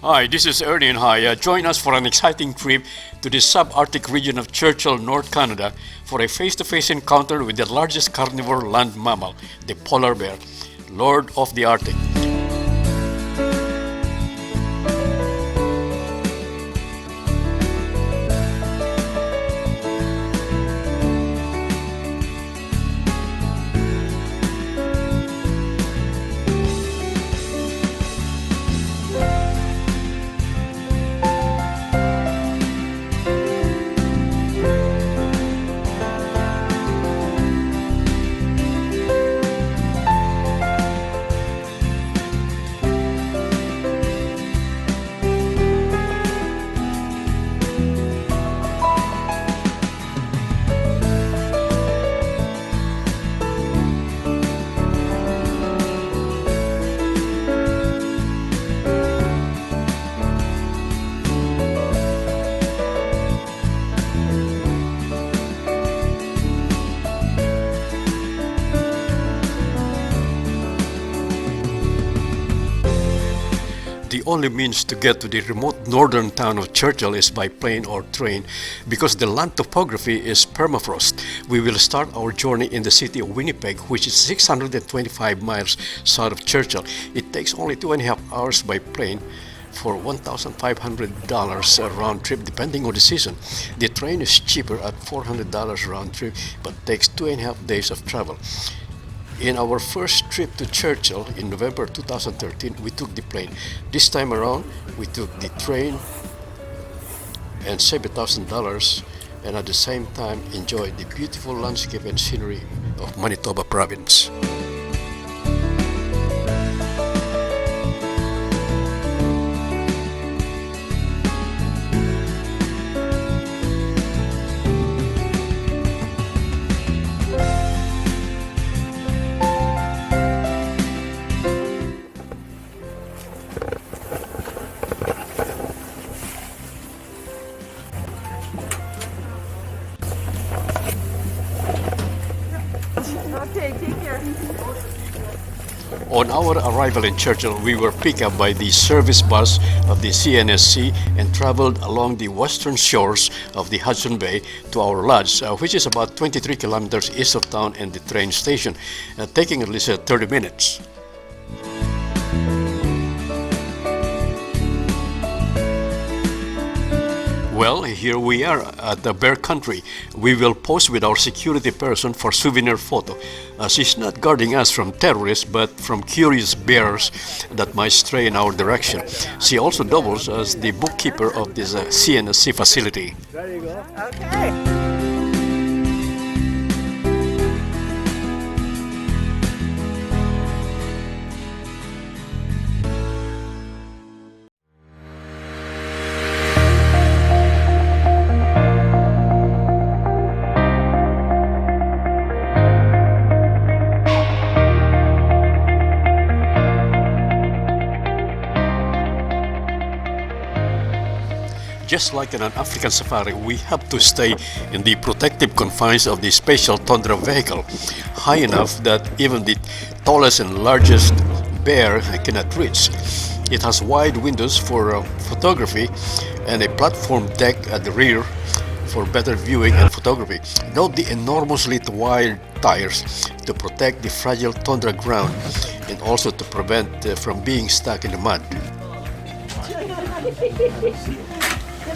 Hi, this is Ernie and hi. Join us for an exciting trip to the sub-artic region of Churchill, North Canada for a face-to-face encounter with the largest carnivore land mammal, the polar bear, Lord of the Arctic. The only means to get to the remote northern town of Churchill is by plane or train because the land topography is permafrost. We will start our journey in the city of Winnipeg, which is 625 miles south of Churchill. It takes only 2.5 hours by plane for $1,500 a round trip depending on the season. The train is cheaper at $400 round trip but takes 2.5 days of travel. In our first trip to Churchill in November 2013, we took the plane. This time around, we took the train and saved $1,000 and at the same time enjoyed the beautiful landscape and scenery of Manitoba province. Okay, take care. On our arrival in Churchill, we were picked up by the service bus of the CNSC and traveled along the western shores of the Hudson Bay to our lodge, which is about 23 kilometers east of town and the train station, taking at least 30 minutes. Well, here we are at the bear country. We will pose with our security person for souvenir photo. She's not guarding us from terrorists, but from curious bears that might stray in our direction. She also doubles as the bookkeeper of this CNSC facility. There you go. Okay. Just like in an African safari, we have to stay in the protective confines of the special tundra vehicle, high enough that even the tallest and largest bear cannot reach. It has wide windows for photography and a platform deck at the rear for better viewing and photography. Note the enormously wide tires to protect the fragile tundra ground and also to prevent from being stuck in the mud.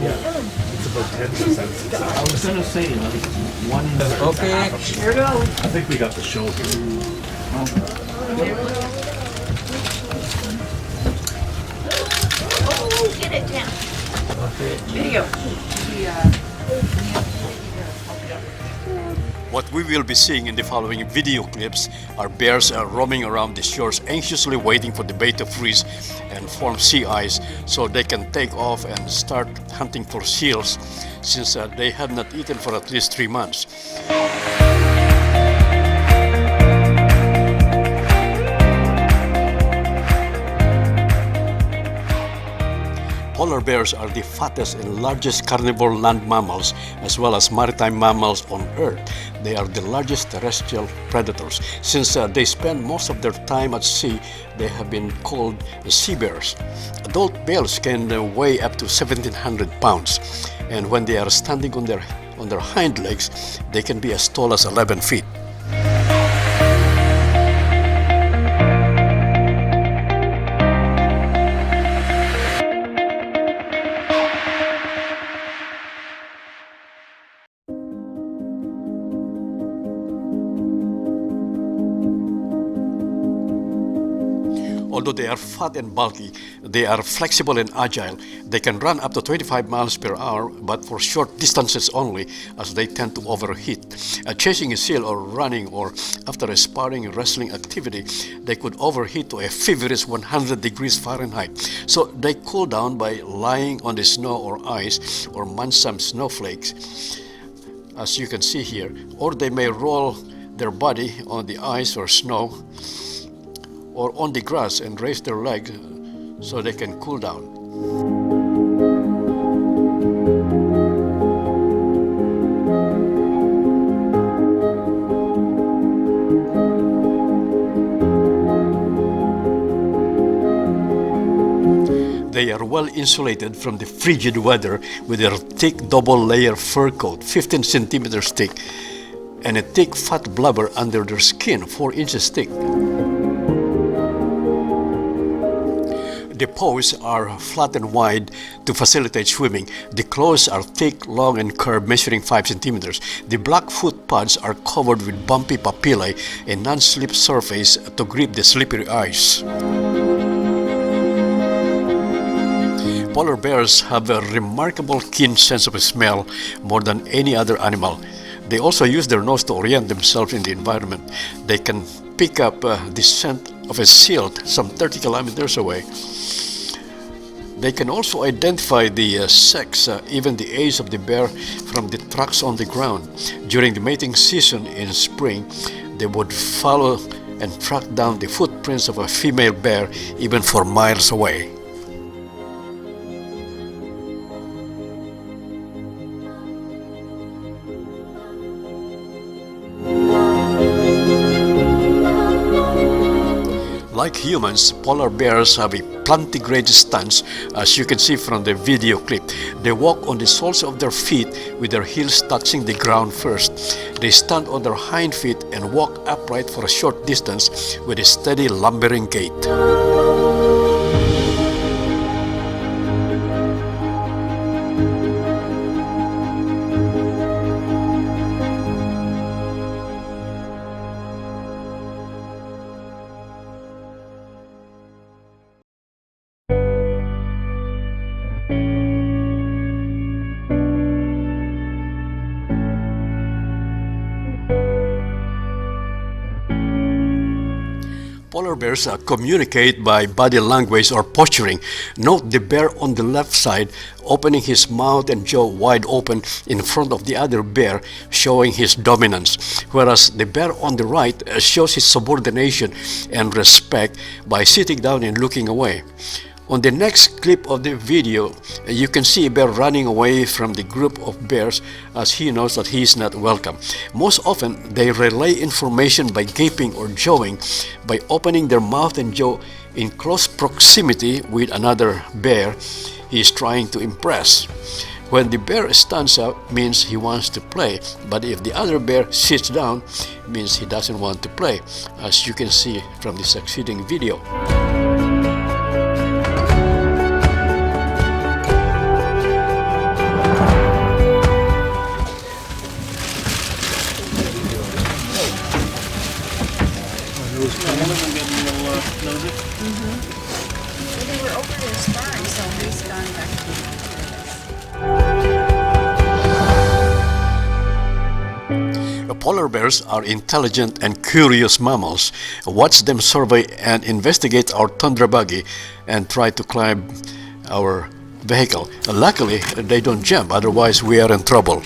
Yeah, it's about 10%. I was gonna say, one. Okay, here we go. I think we got the show here. Oh, get it down. Video. What we will be seeing in the following video clips are bears roaming around the shores anxiously waiting for the bay to freeze and form sea ice so they can take off and start hunting for seals since they have not eaten for at least 3 months. Polar Polar bears are the fattest and largest carnivore land mammals as well as maritime mammals on Earth. They are the largest terrestrial predators. Since they spend most of their time at sea, they have been called sea bears. Adult bears can weigh up to 1,700 pounds, and when they are standing on their hind legs, they can be as tall as 11 feet. Although they are fat and bulky, they are flexible and agile. They can run up to 25 miles per hour, but for short distances only, as they tend to overheat. Chasing a seal or running or after a sparring and wrestling activity, they could overheat to a feverish 100 degrees Fahrenheit. So they cool down by lying on the snow or ice or munch some snowflakes, as you can see here, or they may roll their body on the ice or snow or on the grass and raise their legs so they can cool down. They are well insulated from the frigid weather with their thick double-layer fur coat, 15 centimeters thick, and a thick fat blubber under their skin, 4 inches thick. The paws are flat and wide to facilitate swimming. The claws are thick, long, and curved, measuring 5 centimeters. The black foot pads are covered with bumpy papillae, a non-slip surface to grip the slippery ice. Polar bears have a remarkable keen sense of smell, more than any other animal. They also use their nose to orient themselves in the environment. They can pick up the scent of a seal some 30 kilometers away. They can also identify the sex, even the age of the bear, from the tracks on the ground. During the mating season in spring, they would follow and track down the footprints of a female bear even for miles away. Like humans, polar bears have a plantigrade stance, as you can see from the video clip. They walk on the soles of their feet with their heels touching the ground first. They stand on their hind feet and walk upright for a short distance with a steady lumbering gait. Polar bears communicate by body language or posturing. Note the bear on the left side opening his mouth and jaw wide open in front of the other bear, showing his dominance, whereas the bear on the right shows his subordination and respect by sitting down and looking away. On the next clip of the video, you can see a bear running away from the group of bears as he knows that he is not welcome. Most often, they relay information by gaping or jawing, by opening their mouth and jaw in close proximity with another bear he is trying to impress. When the bear stands up, means he wants to play, but if the other bear sits down, means he doesn't want to play, as you can see from the succeeding video. Well, they were over there sparring, so he's gone back to Polar bears are intelligent and curious mammals. Watch them survey and investigate our tundra buggy and try to climb our vehicle. Luckily, they don't jump, otherwise we are in trouble.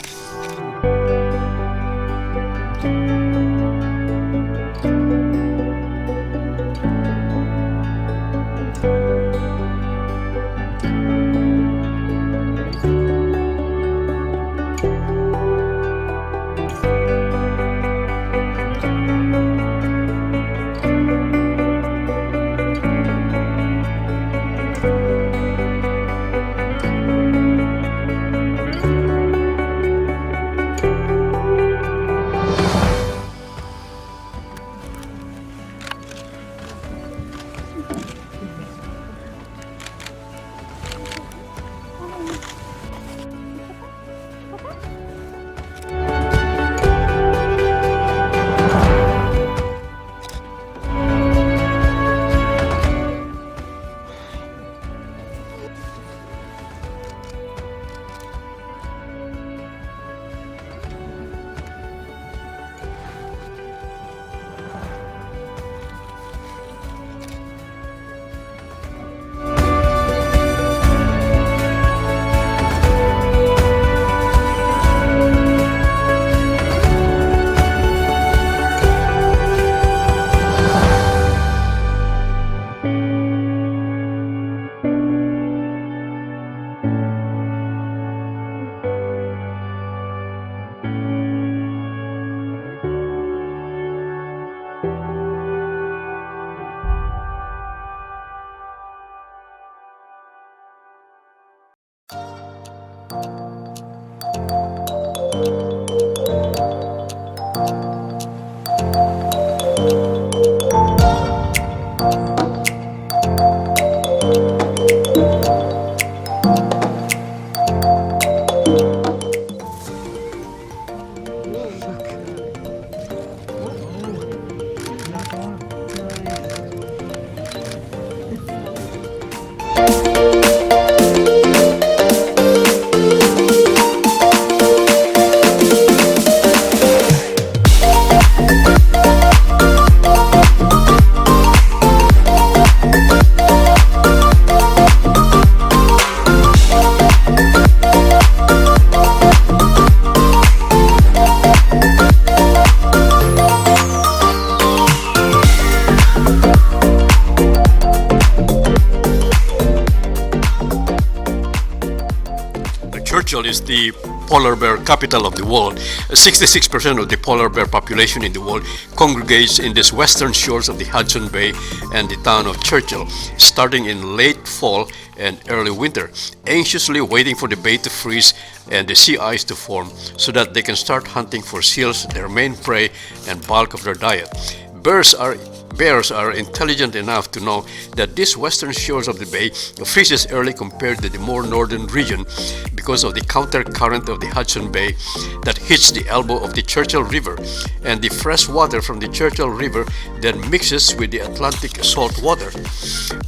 Churchill is the polar bear capital of the world. 66% of the polar bear population in the world congregates in these western shores of the Hudson Bay and the town of Churchill, starting in late fall and early winter, anxiously waiting for the bay to freeze and the sea ice to form so that they can start hunting for seals, their main prey and bulk of their diet. Bears are intelligent enough to know that these western shores of the bay freezes early compared to the more northern region because of the counter current of the Hudson Bay that hits the elbow of the Churchill River, and the fresh water from the Churchill River then mixes with the Atlantic salt water.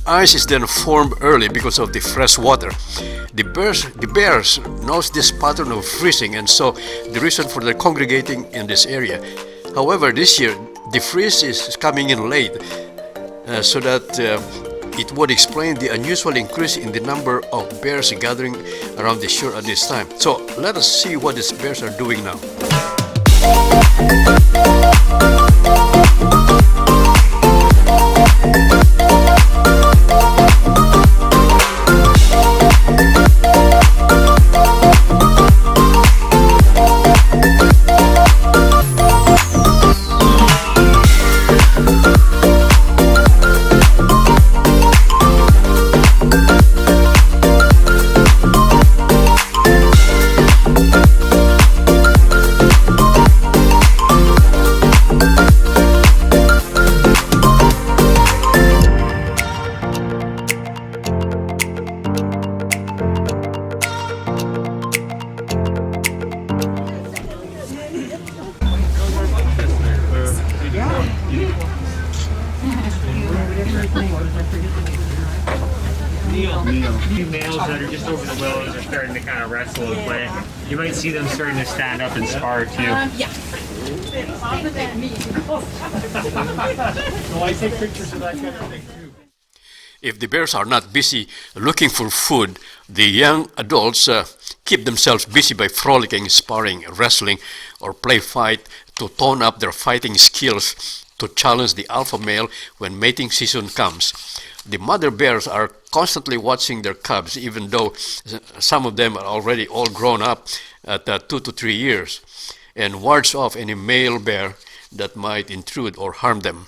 Ice is then formed early because of the fresh water. The bears knows this pattern of freezing, and so the reason for their congregating in this area. However, this year the freeze is coming in late, so that it would explain the unusual increase in the number of bears gathering around the shore at this time. So let us see what these bears are doing now. Males that are just over the willows are starting to kind of wrestle and play. You might see them starting to stand up and spar too. So I take pictures of that kind of thing too. If the bears are not busy looking for food, the young adults keep themselves busy by frolicking, sparring, wrestling, or play fight to tone up their fighting skills to challenge the alpha male when mating season comes. The mother bears are constantly watching their cubs, even though some of them are already all grown up at 2 to 3 years, and wards off any male bear that might intrude or harm them.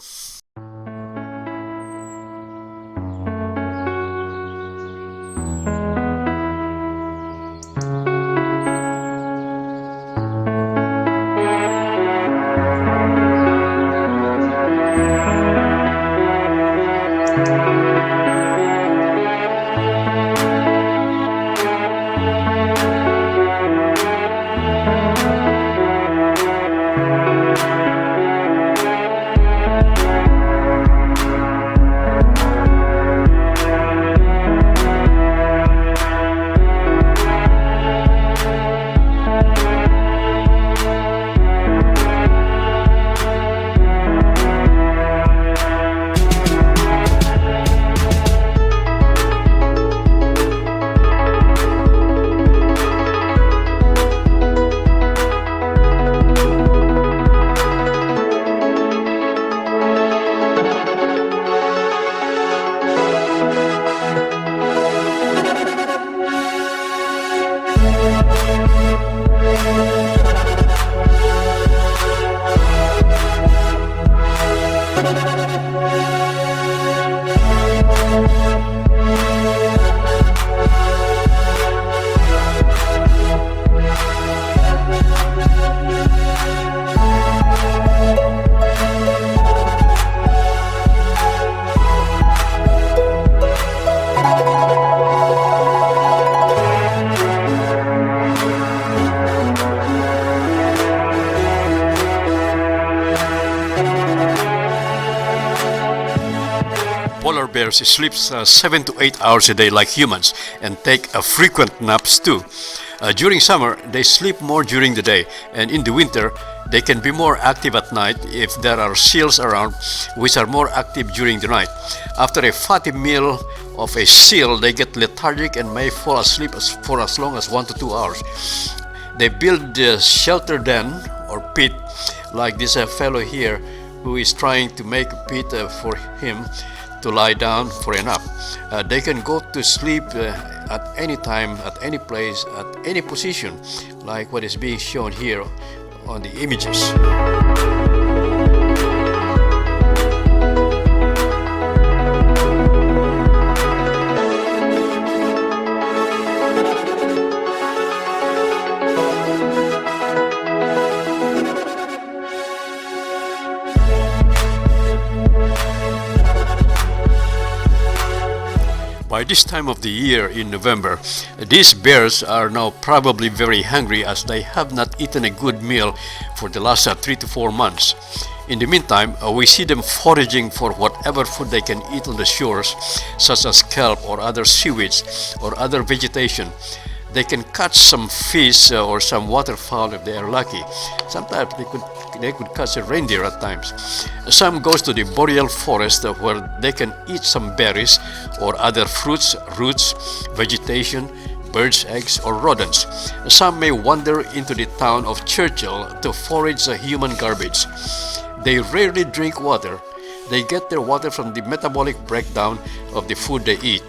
Polar bears sleep 7 to 8 hours a day like humans and take frequent naps too. During summer, they sleep more during the day, and in the winter, they can be more active at night if there are seals around, which are more active during the night. After a fatty meal of a seal, they get lethargic and may fall asleep for as long as 1 to 2 hours. They build a shelter den or pit like this fellow here, who is trying to make a pit for him to lie down for a nap. They can go to sleep at any time, at any place, at any position, like what is being shown here on the images. By this time of the year in November, these bears are now probably very hungry as they have not eaten a good meal for the last 3 to 4 months. In the meantime, we see them foraging for whatever food they can eat on the shores, such as kelp or other seaweeds or other vegetation. They can catch some fish or some waterfowl if they are lucky. Sometimes they could catch a reindeer at times. Some goes to the boreal forest where they can eat some berries or other fruits, roots, vegetation, birds' eggs or rodents. Some may wander into the town of Churchill to forage human garbage. They rarely drink water. They get their water from the metabolic breakdown of the food they eat.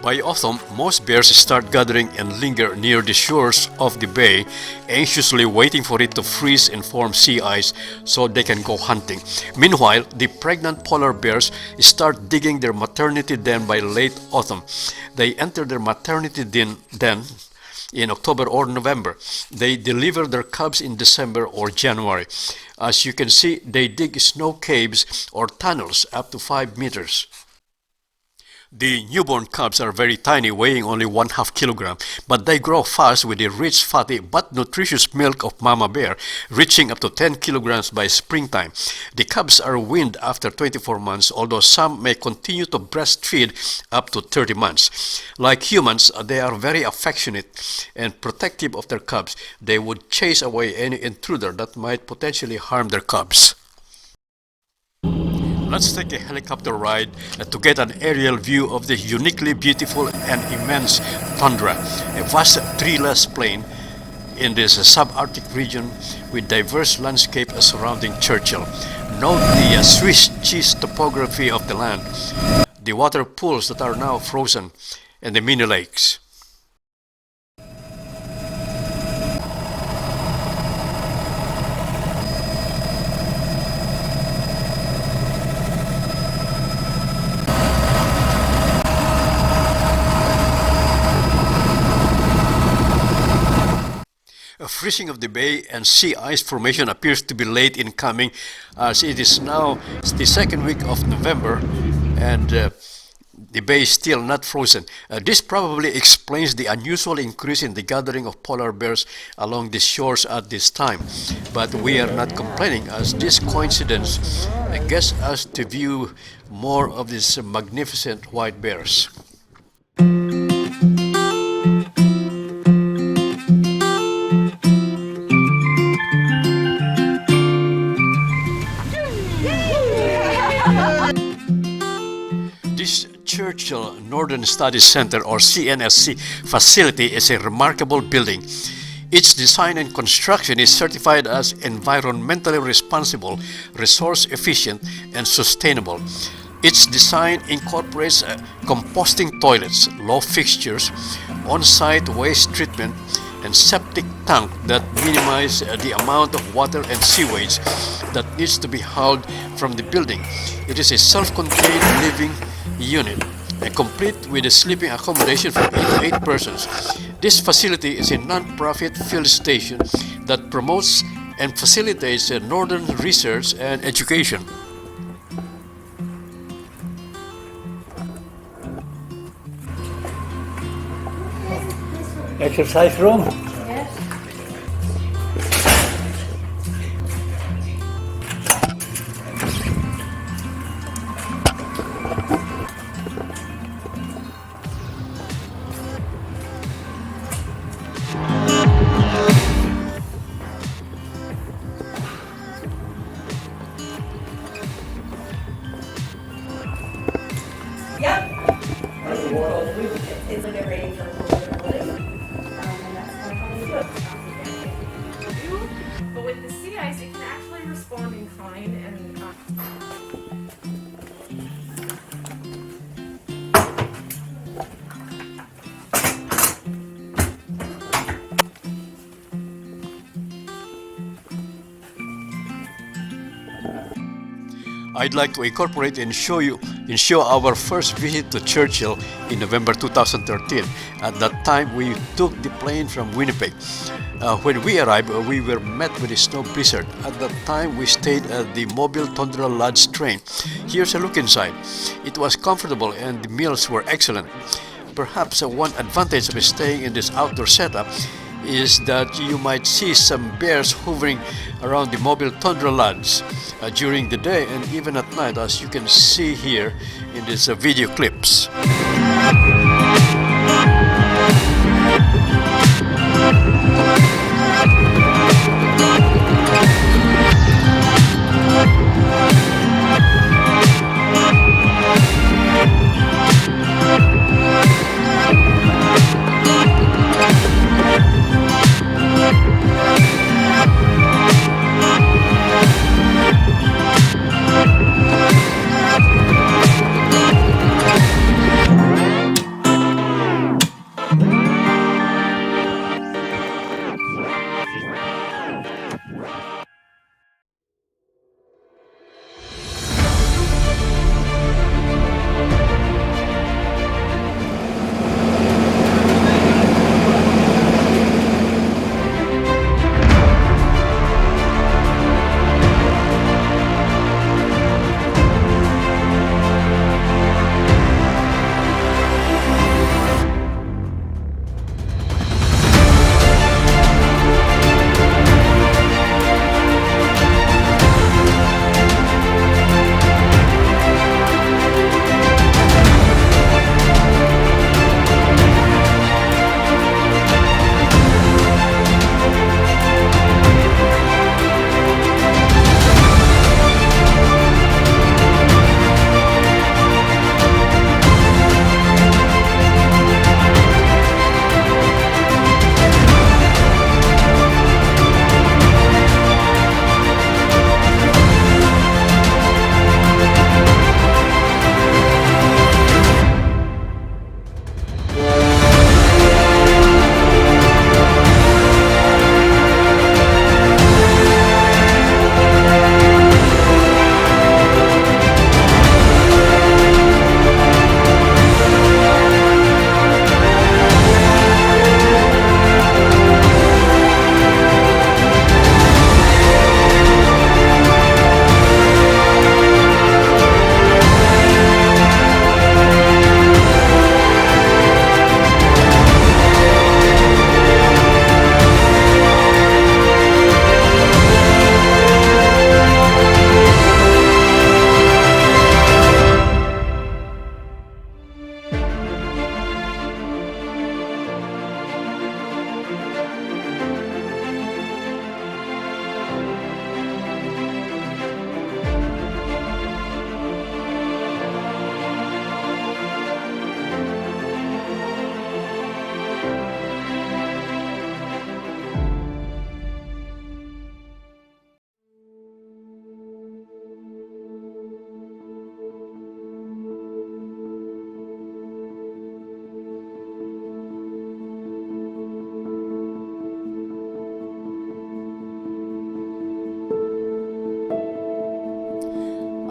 By autumn, most bears start gathering and linger near the shores of the bay, anxiously waiting for it to freeze and form sea ice so they can go hunting. Meanwhile, the pregnant polar bears start digging their maternity den by late autumn. They enter their maternity den in October or November. They deliver their cubs in December or January. As you can see, they dig snow caves or tunnels up to 5 meters. The newborn cubs are very tiny, weighing only 1/2 kilogram, but they grow fast with the rich, fatty, but nutritious milk of mama bear, reaching up to 10 kilograms by springtime. The cubs are weaned after 24 months, although some may continue to breastfeed up to 30 months. Like humans, they are very affectionate and protective of their cubs. They would chase away any intruder that might potentially harm their cubs. Let's take a helicopter ride to get an aerial view of the uniquely beautiful and immense tundra, a vast treeless plain in this sub-artic region with diverse landscape surrounding Churchill. Note the Swiss cheese topography of the land, the water pools that are now frozen, and the mini lakes. A freezing of the bay and sea ice formation appears to be late in coming, as it is now the second week of November and the bay is still not frozen. This probably explains the unusual increase in the gathering of polar bears along the shores at this time. But we are not complaining, as this coincidence gets us to view more of these magnificent white bears. This Churchill Northern Studies Center, or CNSC, facility is a remarkable building. Its design and construction is certified as environmentally responsible, resource efficient, and sustainable. Its design incorporates composting toilets, low fixtures, on-site waste treatment, and septic tank that minimize the amount of water and sewage that needs to be hauled from the building. It is a self-contained living unit, complete with a sleeping accommodation for 8 persons. This facility is a non-profit field station that promotes and facilitates northern research and education. Exercise room. Yep. It's like a rating for but with the sea ice, it can actually respond in kind and. I'd like to incorporate and show our first visit to Churchill in November 2013. At that time, we took the plane from Winnipeg. When we arrived, we were met with a snow blizzard. At that time, we stayed at the Mobile Tundra Lodge train. Here's a look inside. It was comfortable and the meals were excellent. Perhaps one advantage of staying in this outdoor setup is that you might see some bears hovering around the Mobile Tundra Lodge during the day and even at night, as you can see here in these video clips.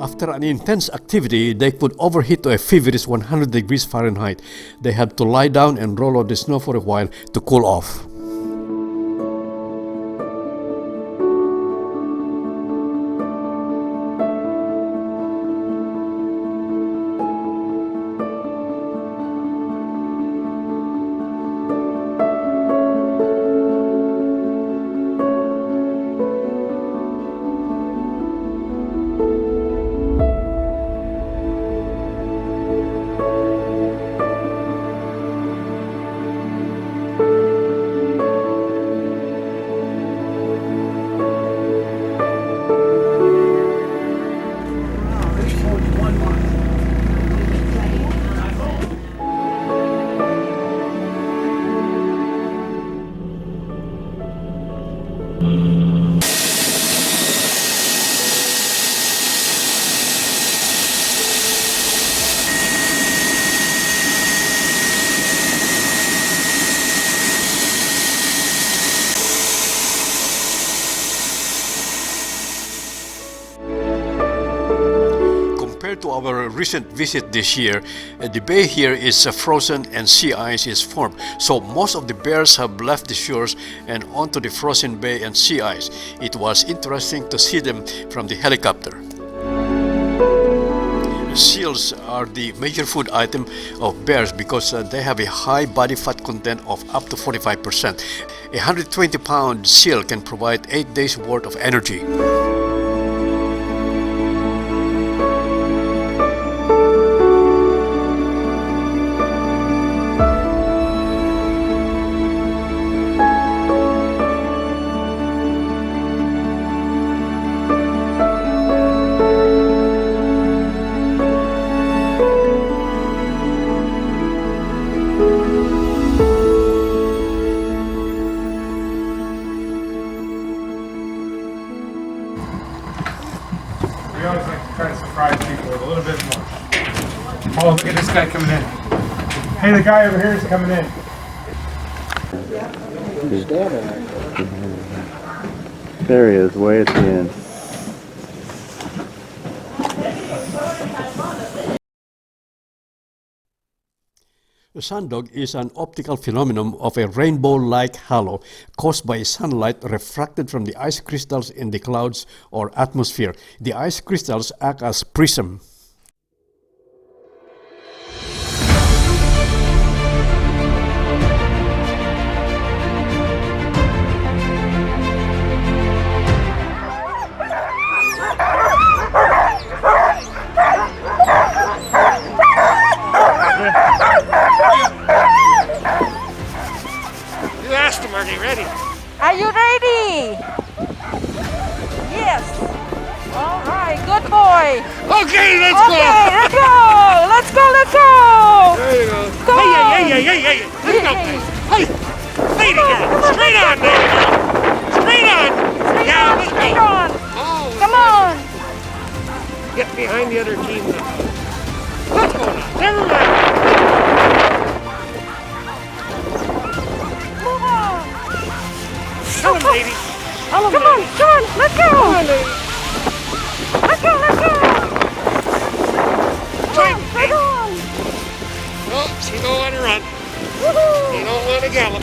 After an intense activity, they could overheat to a feverish 100 degrees Fahrenheit. They had to lie down and roll on the snow for a while to cool off. Compared to our recent visit this year, the bay here is frozen and sea ice is formed. So most of the bears have left the shores and onto the frozen bay and sea ice. It was interesting to see them from the helicopter. Seals are the major food item of bears because they have a high body fat content of up to 45%. A 120-pound seal can provide 8 days worth of energy. We always like to try to surprise people with a little bit more. Oh, look at this guy coming in. Hey, the guy over here is coming in. There he is, way at the end. A sundog is an optical phenomenon of a rainbow-like halo caused by sunlight refracted from the ice crystals in the clouds or atmosphere. The ice crystals act as prism. You asked him, are they ready? Are you ready? Yes. All right, good boy. Okay, let's Okay, let's go. Let's go, let's go. There you go. Go Hey, on. hey. Let's go. Hey, hey, again. Straight on, there you go. Straight on. Yeah, let's Straight go. on. Oh, Come on. get behind the other team now. What's going on? Never mind. Move on. Tell him, lady. Tell him, Come on, lady. come on, let's go. Come on, lady. Let's go, let's go. Join me, Right lady. on. Oops, he don't want to run. Woohoo. He don't want to gallop.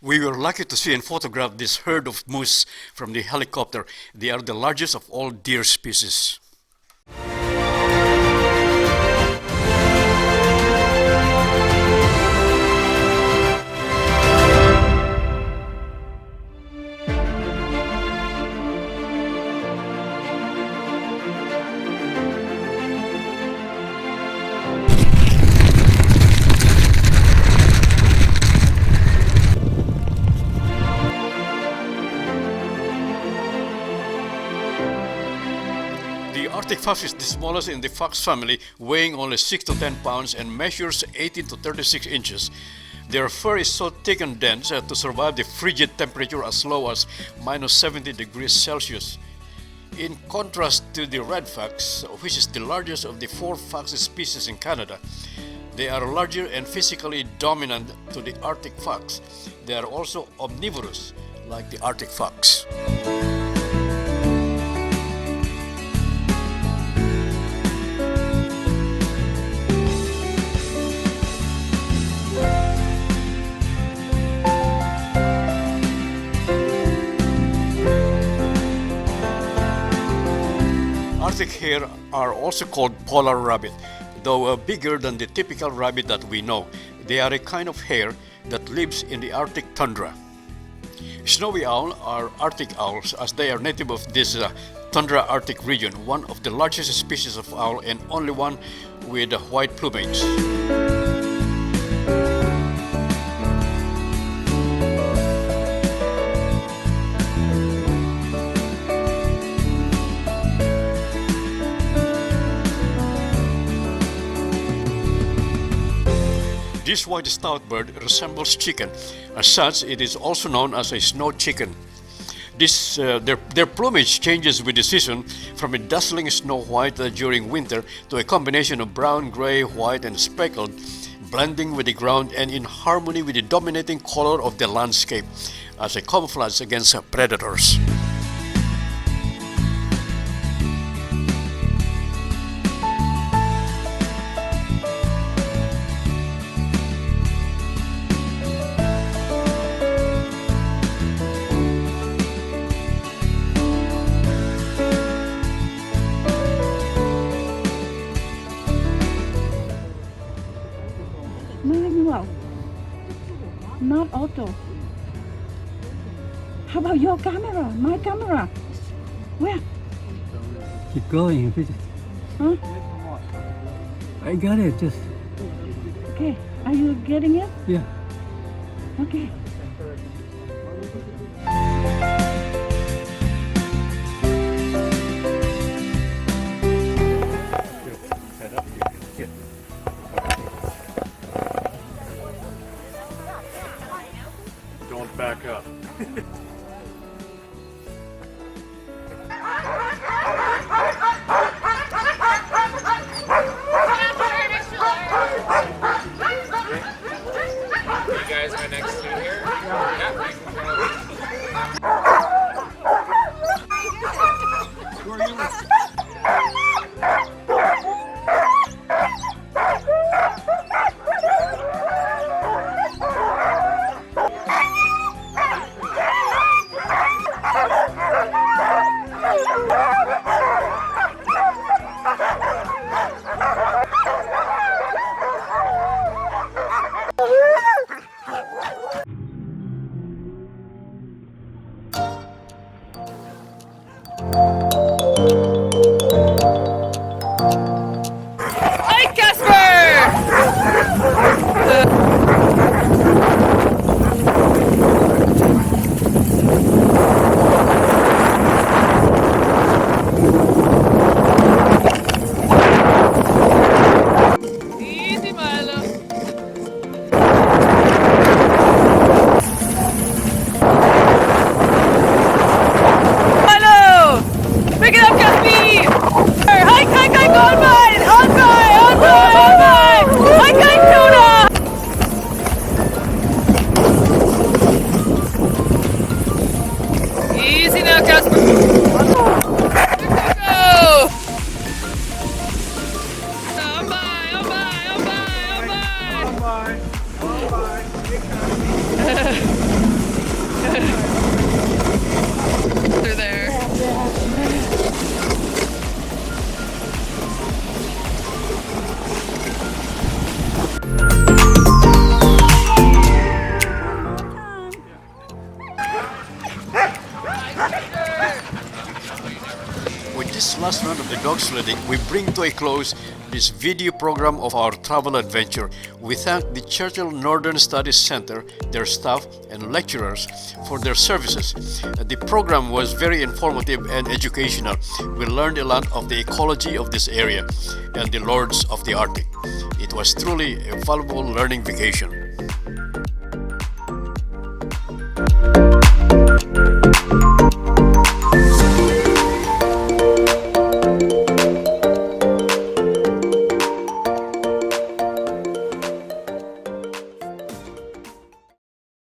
We were lucky to see and photograph this herd of moose from the helicopter. They are the largest of all deer species. The Arctic fox is the smallest in the fox family, weighing only 6 to 10 pounds and measures 18 to 36 inches. Their fur is so thick and dense to survive the frigid temperature as low as minus 70 degrees Celsius. In contrast to the red fox, which is the largest of the 4 fox species in Canada, they are larger and physically dominant to the Arctic fox. They are also omnivorous, like the Arctic fox. Arctic hare are also called polar rabbit, though bigger than the typical rabbit that we know. They are a kind of hare that lives in the Arctic tundra. Snowy owl are Arctic owls, as they are native of this tundra Arctic region, one of the largest species of owl and only one with white plumage. This white stout bird resembles chicken. As such, it is also known as a snow chicken. Their plumage changes with the season from a dazzling snow white during winter to a combination of brown, gray, white, and speckled, blending with the ground and in harmony with the dominating color of the landscape as a camouflage against predators. Manual, not auto. How about your camera? My camera? Where? Keep going. Huh? I got it. Just Okay. Are you getting it? yeah. Okay. Don't back up. You guys are next to here? Yeah. Hi, Casper! Easy, Milo. Milo! Pick it up, Caspi! Hike, hike, hike, on mine! On mine! On mine! On mine! Hike, hike, tuna! Easy now, Casper. Go! On mine! On mine! On mine! On mine! They're there. With this last round of the dog sledding, we bring to a close this video program of our travel adventure. We thank the Churchill Northern Studies Center, their staff, and lecturers for their services. The program was very informative and educational. We learned a lot of the ecology of this area and the lords of the Arctic. It was truly a valuable learning vacation.